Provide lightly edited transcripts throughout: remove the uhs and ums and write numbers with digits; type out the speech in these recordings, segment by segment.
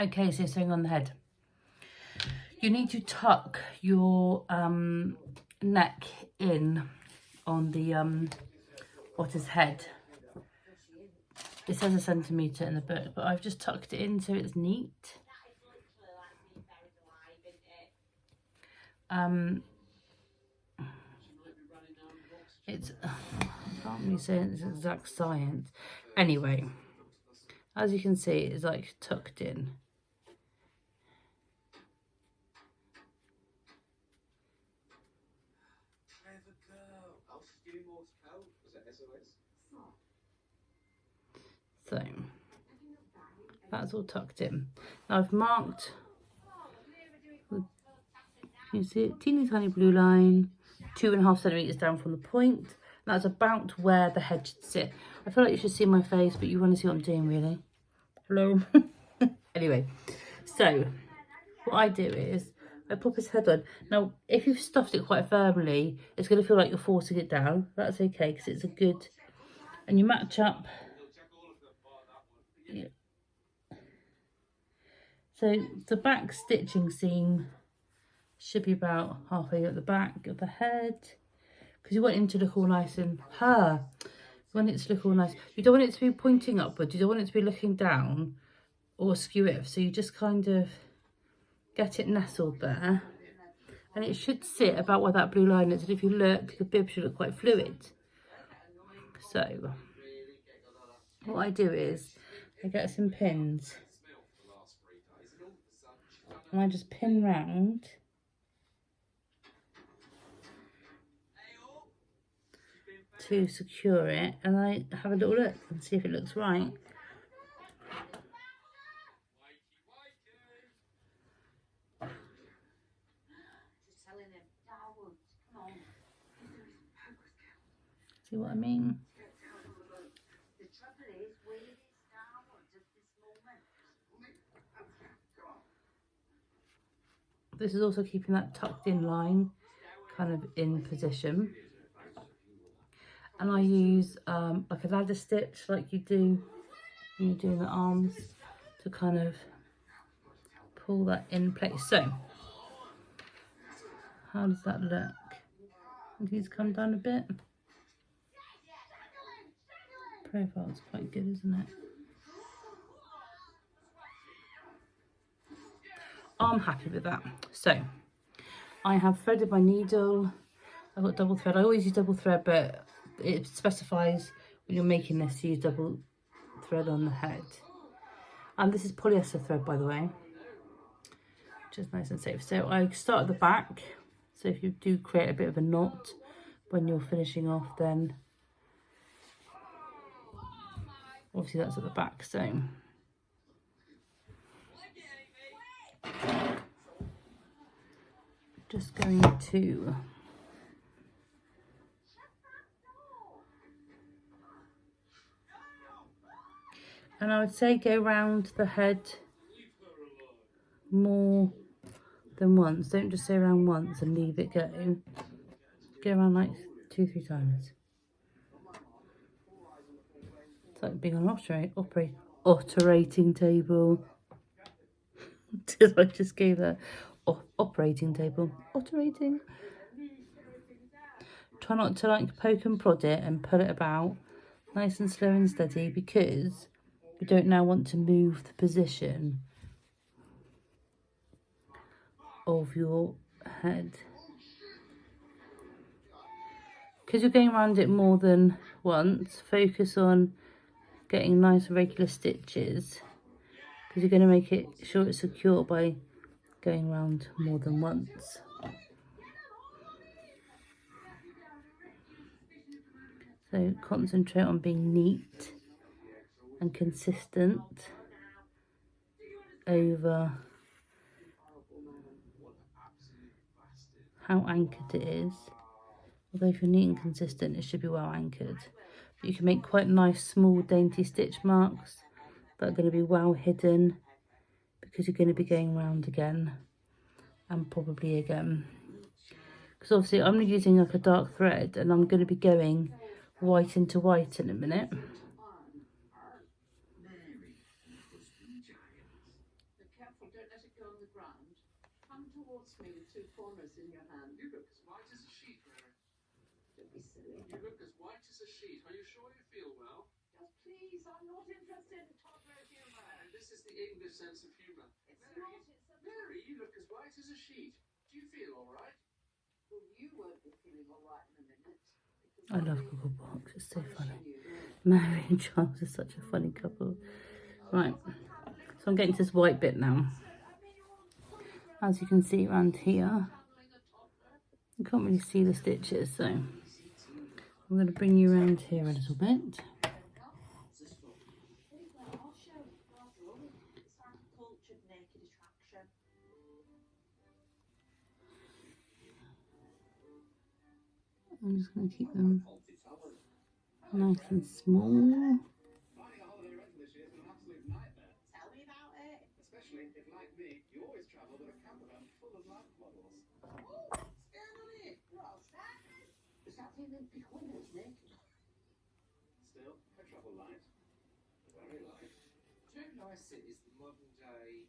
Okay, so sewing on the head. You need to tuck your neck in on the otter's head. It says a centimetre in the book, but I've just tucked it in so it's neat. It's, I can't really say it's exact science. Anyway, as you can see, it's like tucked in. So that's all tucked in. Now I've marked, you see it, teeny tiny blue line, 2.5 centimetres down from the point. That's about where the head should sit. I feel like you should see my face, but you want to see what I'm doing, really. Hello. Anyway, so what I do is I pop his head on. Now, if you've stuffed it quite firmly, it's going to feel like you're forcing it down. That's okay, because it's a good... And you match up. Yeah. So the back stitching seam should be about halfway at the back of the head, because you want him to look all nice and you want it to look all nice. You don't want it to be pointing upwards. You don't want it to be looking down or skew it. So you just kind of get it nestled there, and it should sit about where that blue line is. And if you look, the bib should look quite fluid. So what I do is I get some pins and I just pin round to secure it, and I have a little look and see if it looks right. See what I mean? This is also keeping that tucked in line kind of in position. And I use like a ladder stitch like you do when you're doing the arms to kind of pull that in place. So how does that look? These come down a bit. Profile's quite good, isn't it? I'm happy with that. So I have threaded my needle. I've got double thread. I always use double thread, but it specifies when you're making this to use double thread on the head. And this is polyester thread, by the way, which is nice and safe. So I start at the back. So if you do create a bit of a knot when you're finishing off, then obviously that's at the back. So just going to and I would say go round the head more than once. Don't just say around once and leave it go. Go around like 2-3 times. It's like being on an operating table. Did I just go there? Operating table. Operating. Try not to like poke and prod it and pull it about. Nice and slow and steady, because you don't now want to move the position of your head. Because you're going around it more than once, focus on getting nice regular stitches, because you're going to make it sure it's secure by going around more than once. So concentrate on being neat and consistent over how anchored it is. Although if you're neat and consistent, it should be well anchored. But you can make quite nice small dainty stitch marks that are going to be well hidden, because you're going to be going round again and probably again. Because obviously I'm using like a dark thread, and I'm going to be going white into white in a minute. careful, don't let it go on the ground. Come towards me with two corners in your hand. You look as white as a sheet, Mary. Don't be silly. You look as white as a sheet. Are you sure you feel well? Just please, I'm not interested in toddler humour. And this is the English sense of humour. It's Mary, not, it's a... Mary, you look as white as a sheet. Do you feel all right? Well, you won't be feeling all right in a minute. I love Google Box, it's so funny. Mary and Charles are such a funny couple. Right, so I'm getting to this white bit now. As you can see around here, you can't really see the stitches, so I'm going to bring you around here a little bit. I'm just going to keep them nice and small. Finding a holiday rental this year has been an absolute nightmare. Tell me about it. Especially if, like me, you always travel with a camper van full of life models. Oh, what's going on here? What's that? Is that the Olympic winners naked? Still, I travel light. Very light. Joe Lycett is the modern day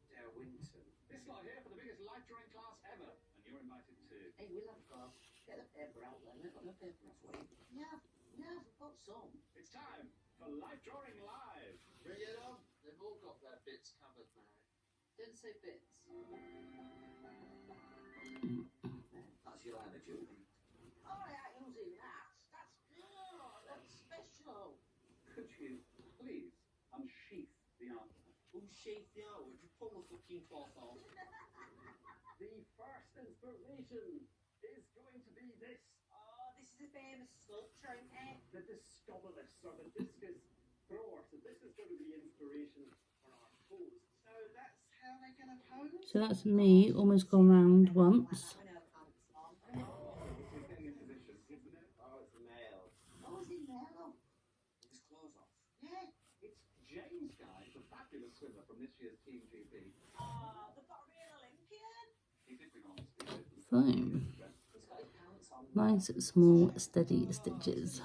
Dow Winton. This lot here for the biggest light drawing class ever. And you're invited too. Hey, we'll have got. Get the paper out then. I've got no paper for you. Yeah, I've got some. It's time for Light Drawing Live. Bring it on. They've all got their bits covered, Mary. Don't say bits. That's your attitude. Oh, yeah, using that. That's special. Could you please unsheath the artwork? Unsheath the artwork. You pull the fucking cloth off. The first inspiration is going to be this. Oh, this is a famous sculpture, isn't it? The discobolus, or the discus thrower. So this is going to be the inspiration for our pose. So that's how they're going to pose? So that's me, almost gone round once. He's getting in position, isn't it? Oh, it's a male. Oh, is it now? With his clothes off. Yeah. It's James Guy, the fabulous swimmer from this year's Team GP. Oh, they've got a real Olympian. He did bring on speed. So, He's got his pants on. nice, small, steady stitches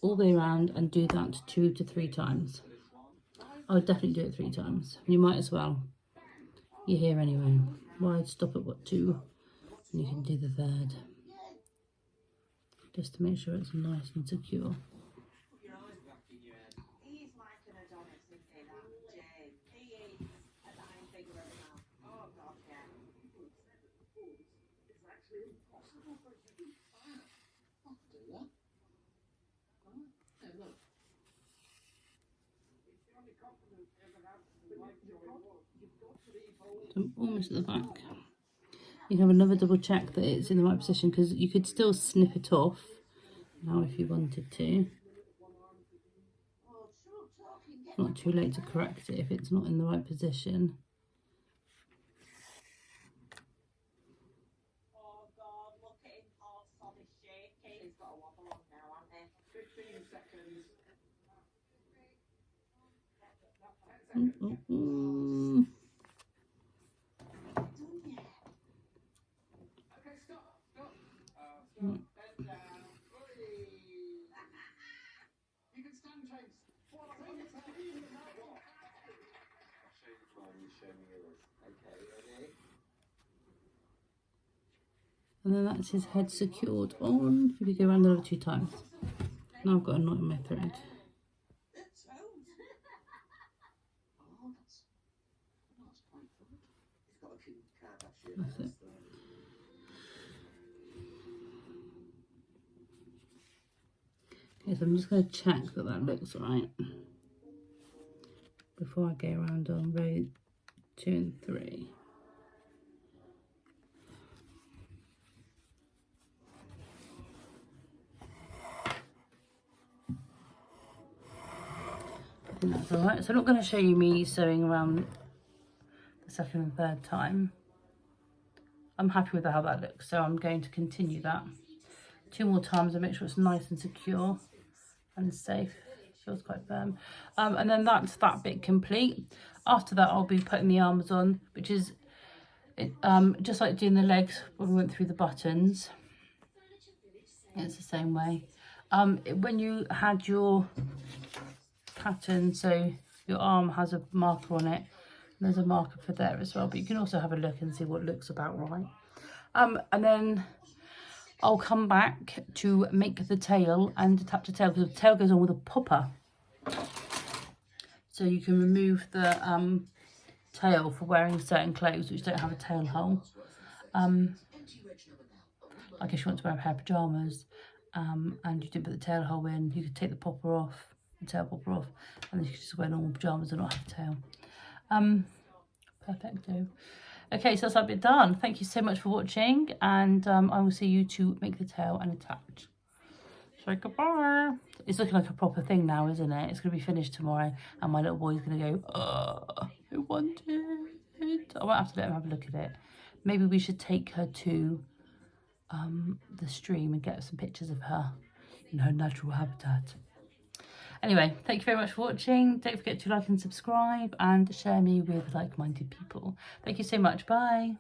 all the way around, and do that 2 to 3 times. I would definitely do it 3 times. You might as well. You're here anyway. Why stop at 2? And you can do the 3rd. Just to make sure it's nice and secure. Put your eyes back in your head. He's like an Adonis, isn't he, that James? He is a dying figure of a man. Oh, God, yeah. It's actually impossible for it to be fire. Oh, do you? Oh, hey, look. It's the only compliment ever had to light drawing work. You've got to leave home. So I'm almost at the back. You have another double check that it's in the right position, because you could still snip it off now if you wanted to. Oh, true talking. It's not too late to correct it if it's not in the right position. Oh, God, look at him. Oh, sod is shaking. He's got a wobble on now, hasn't he? 15 seconds. 10 seconds. Done yet? Okay, stop. Stop. Bend down. Hurry. You can stand, James. Fall off on your tail. I'll show you mine, you show me yours. Okay, ready? And then that's his head secured on. If you go around another 2 times. Now I've got a knot in my thread. It's out. Oh, that's quite good. He's got a Kim Kardashian. That's it. Okay, so I'm just going to check that that looks right before I go around on row 2 and 3. I think that's alright. So I'm not going to show you me sewing around the 2nd and 3rd time. I'm happy with how that looks, so I'm going to continue that 2 more times and make sure it's nice and secure and safe. Feels quite firm. And then that's that bit complete. After that, I'll be putting the arms on, which is just like doing the legs when we went through the buttons. It's the same way. When you had your pattern, so your arm has a marker on it, There's a marker for there as well, but you can also have a look and see what looks about right. And then I'll come back to make the tail and attach the tail, because the tail goes on with a popper. So you can remove the tail for wearing certain clothes which don't have a tail hole. I guess you want to wear a pair of pyjamas and you didn't put the tail hole in, you could take the popper off, the tail popper off, and then you could just wear normal pyjamas and not have a tail. Perfecto. Okay, so that's that bit done. Thank you so much for watching, and I will see you to make the tail and attach. So goodbye. It's looking like a proper thing now, isn't it? It's going to be finished tomorrow, and my little boy's going to go, I want it. I won't have to let him have a look at it. Maybe we should take her to the stream and get some pictures of her in her natural habitat. Anyway, thank you very much for watching. Don't forget to like and subscribe and share me with like-minded people. Thank you so much. Bye.